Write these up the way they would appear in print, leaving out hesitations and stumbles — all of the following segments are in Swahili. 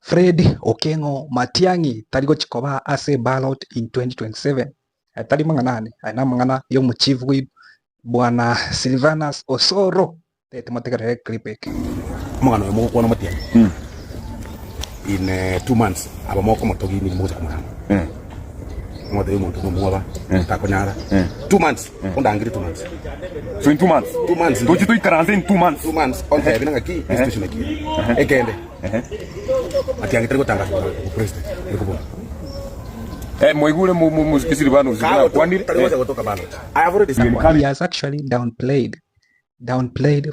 Fred Okengo Matiang'i tarigo chikoba ase ballot in 2027 tari mang'anane aina mang'ana yo chief whip bwana Silvanus Osoro tematekerere clip eke mang'ano mo kuona Matiang'i in 2 months aba moko motogi ni moja kumana moto yo moto mo aba takonyara 2 months ondangiri 2 months so in 2 months ndochi to ikaranze in 2 months on the binanga ki institution aki ekende Matiang'i tari gutanga ku president ekubo moigure mu Silvanus kwandire I have already he has actually downplayed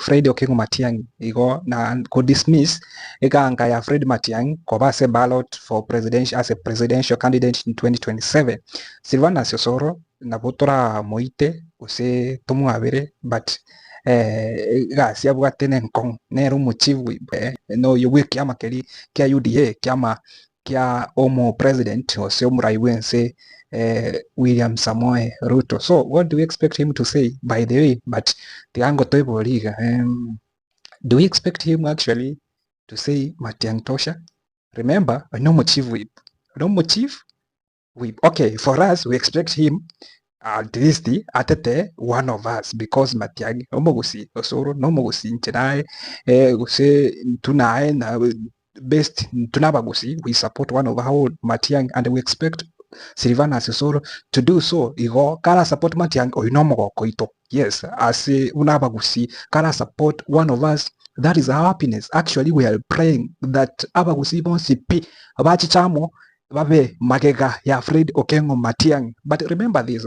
Fred Okengo Matiang'i igo na ko dismiss iganga ya Fred Matiang'i koba se ballot for presidential as a presidential candidate in 2027. Silvanus Osoro na botora moite use tumwabere but gasi abwatene nkong nero muchivu no yuwe kiama keri kia UDA kiama kia omo president ose omurai wense William Samoei Ruto. So what do we expect him to say, by the way? But tiango toibo liga do we expect him actually to say Matiang'i tosha? Remember, no chief whip. Okay, for us we expect him at least atete one of us because Matiang'i omogusi Osoro no mogusi nchenae guse tunae na best tunabagusi we support one of our Matiang'i and we expect Silvanus Osoro to do so. Igo kara support Matiang'i oinomo koito. Yes, as unabagusi kara support one of us. That is our happiness. Actually, we are praying that abagusi bonsipi abachichamo babe magega ya Fred Okengo Matiang'i. But remember this,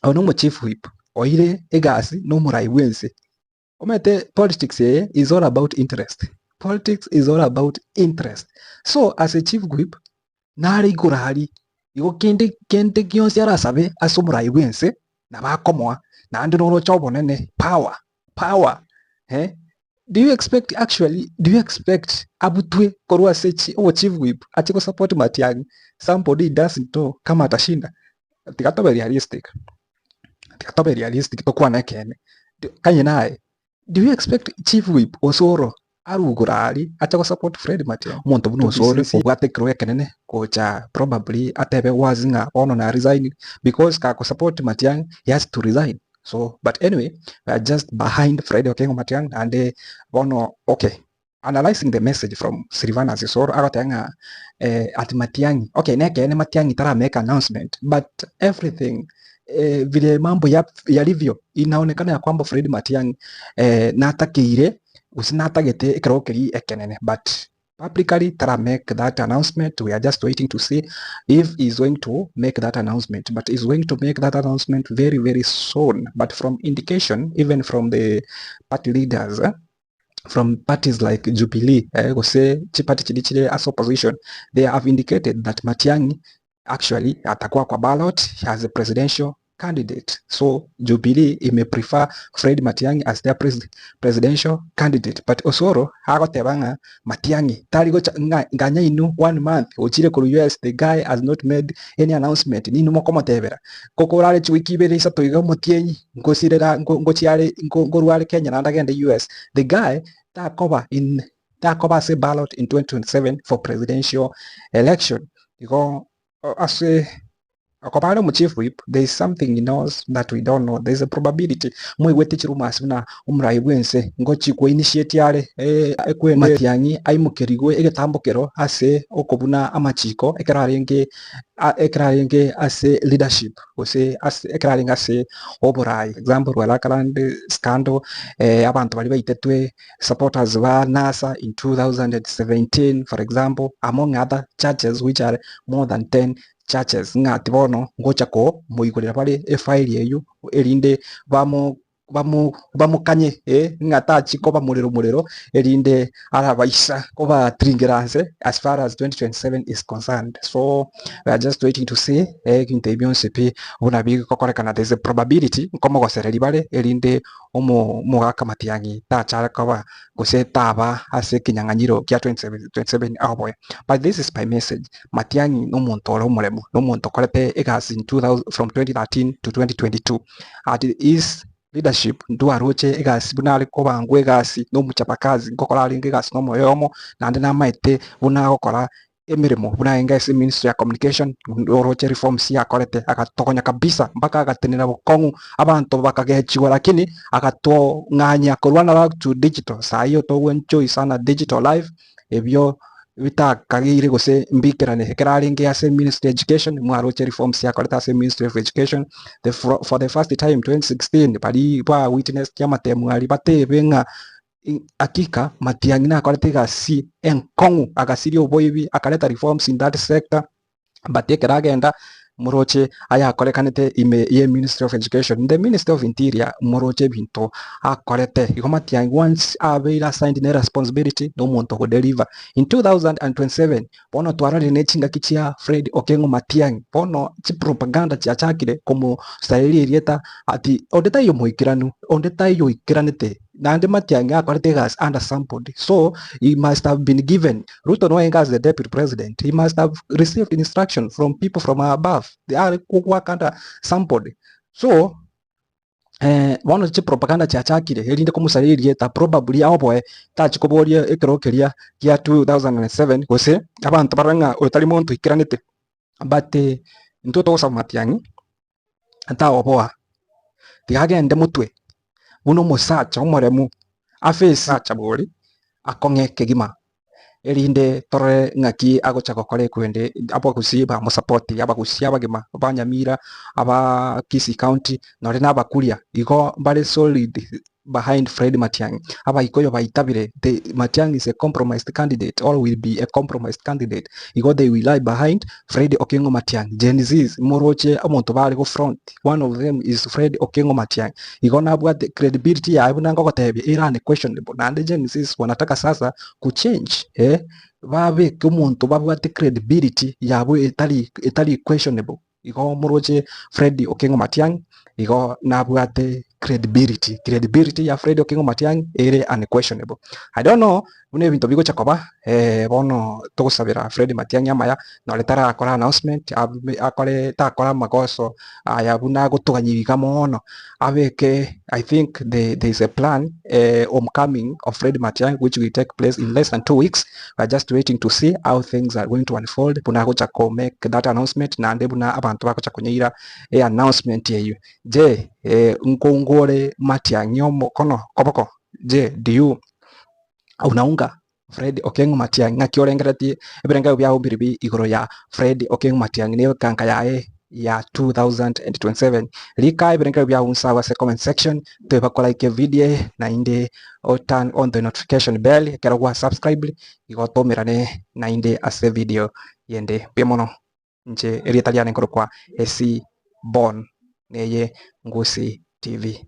onomo chief whip oire egasi no murai wense. Omete politics is all about interest. Politics is all about interest. So as a chief whip nari gurari igo kende kionse arasabe asumurai wense na bakomoa na andi noro chobo nene power do you expect abutwe korwa sechi o chief whip atiko support Matiang'i somebody doesn't know kama atashinda tikatobe realistic to kwa nekene kanye nae do you expect chief whip Osoro arugurari atako support Fred Matiang'i monto buno Osoro obwate kroe kenene kocha probably atebe wazinga ono na resign because kako support Matiang'i he has to resign. So but anyway, we are just behind Fred Okengo Matiang'i and ono okay analyzing the message from Silvanus Osoro agatanga at Matiang'i okay neke ene Matiang'i tara make announcement but everything vile mambo yalivyo inaonekana ya kwamba Fred Matiang'i natakire usinatagete ekrokeri ekenene but publicly tara make that announcement. We are just waiting to see if he's going to make that announcement, but he's going to make that announcement very very soon. But from indication even from the party leaders from parties like Jubilee go say chipati chidichile as opposition, they have indicated that Matiang'i actually atakuwa kwa ballot as a presidential candidate. So Jubilee may prefer Fred Matiang'i as their presidential candidate. But Osoro hagotebanga Matiang'i tarigo nganya inu 1 month ochire ku US the guy has not made any announcement ninu moko tebera kokorare chwikibere isato iga Matiang'i ngosirera ngochiare ngorware Kenya na ndagende US the guy takoba say ballot in 2027 for presidential election. Because as a Akopano mu chief whip, there is something he knows that we don't know. There is a probability. Mwiwete chirumas na umurai wense ngochi ko initiate yale ekwe Matiang'i aimukerigo egetambokero ase okobuna amachiko ekrarenge ase leadership ose ase ekrarenge ase oborai. Example Walakarand scandal abantu bali baitetwe supporters ba NASA in 2017 for example, among other churches which are more than 10 churches nga tibono ngocha ko muigurira bari file yeyu erinde bamukanye ngata chiko bamurero erinde arabaisa ko ba tringerance as far as 2027 is concerned. So we are just waiting to see kintebion sepi unabi kokorekana there's a probability komo gosereri bare erinde omo mugaka Matiang'i tachara kwa gose taba ase kinyanganyiro kia 27 aboy. But this is by message Matiang'i no montoro muremo no monto korepe egas in 2000 from 2013 to 2022 at is leadership ndu aroche egasi buna ari kobangwa egasi no muchapakazi ngokora ari egasi no moyomo nande namaite buna gokora emirimo buna engasi ministry ya communication oroche reforms yakorete agatogonya kabisa mpaka agatenera bukongu abantu bakagechiwa lakini agatong'anya korwana back to digital saa hiyo togwe enjoy sana digital life ebyo bitakagire gose mbikirane ekeraringe ase ministry education mwaroche reforms yakorete ase ministry of education for the first time 2016 bari ba witness kiamatemu ari batebe ng'a hakika Matiang'i nakorete egasi enkong'u agasiria oboibi akareta reforms in that sector but ekeragenda muroche ayakorekanete ye Ministry of Education the Ministry of Interior muroche binto akorete igo Matiang'i once abeire assigned ne responsibility no muntu go deliver in 2027 bono twarari ne chingaki chia Fred Okengo Matiang'i bono chi propaganda chia chakire como staili erieta ati ondeta yo moikiranu ondeta yo ikiranete nande Matiang'i akorete gas under somebody so he must have been given Ruto no as the deputy president he must have received instruction from people from above they are work under somebody so bono chi propaganda chia chakire erinde kumusaririe ta probably aboe tachikoboria ekerokeria kia 2007 gose abantu baranga otari muntu ikiranete but into tosa Matiang'i ata oboa tigagende mutwe buno musacha omoremu afesi acha bori akong'e kegima erinde tore ng'aki agocha gokora ekwende abagusi bamusapoti abagusi abagima abanyamira aba Kisii County nore n'abakuria igo bare solid behind Fred Matiang'i abaikoyo baitabire Matiang'i is a compromised candidate or will be a compromised candidate igo they will lie behind Fred Okengo Matiang'i Gen Z's moroche omonto bari go front one of them is Fred Okengo Matiang'i igo nabwa the credibility yabo nango gotebia irane questionable nande Gen Z's wanataka sasa kuchange babe omonto babwate credibility yabo etali questionable igo moroche Fred Okengo Matiang'i igo nabwate credibility ya Fred Okengo Matiang'i ere unquestionable I don't know bune bintu bigo chakoba bono tugusabira Fred Matiang'i amaya nore tara akora announcement akore takora magoso aya buna gutuganyiga mono abeke I think there is a plan homecoming of Fred Matiang'i which will take place in less than 2 weeks we are just waiting to see how things are going to unfold buna gocha ko make that announcement na buna abantu bakocha kunyeira announcement yeyo je nkongore Matiang'i omokono koboko je do you unaunga Fred Okengo Matiang'i ng'aki orengeretie ebirenga bya ubiribi igoro ya Fred Okengo Matiang'i ne kanka yae ya 2027 lika ebirenga bya unsawa se comment section teba ko like video na inde o turn on the notification bell keragwa subscribe igotomirane na inde ase video yende biemono nje erietaliane korokwa esi bon neye Ngusi TV.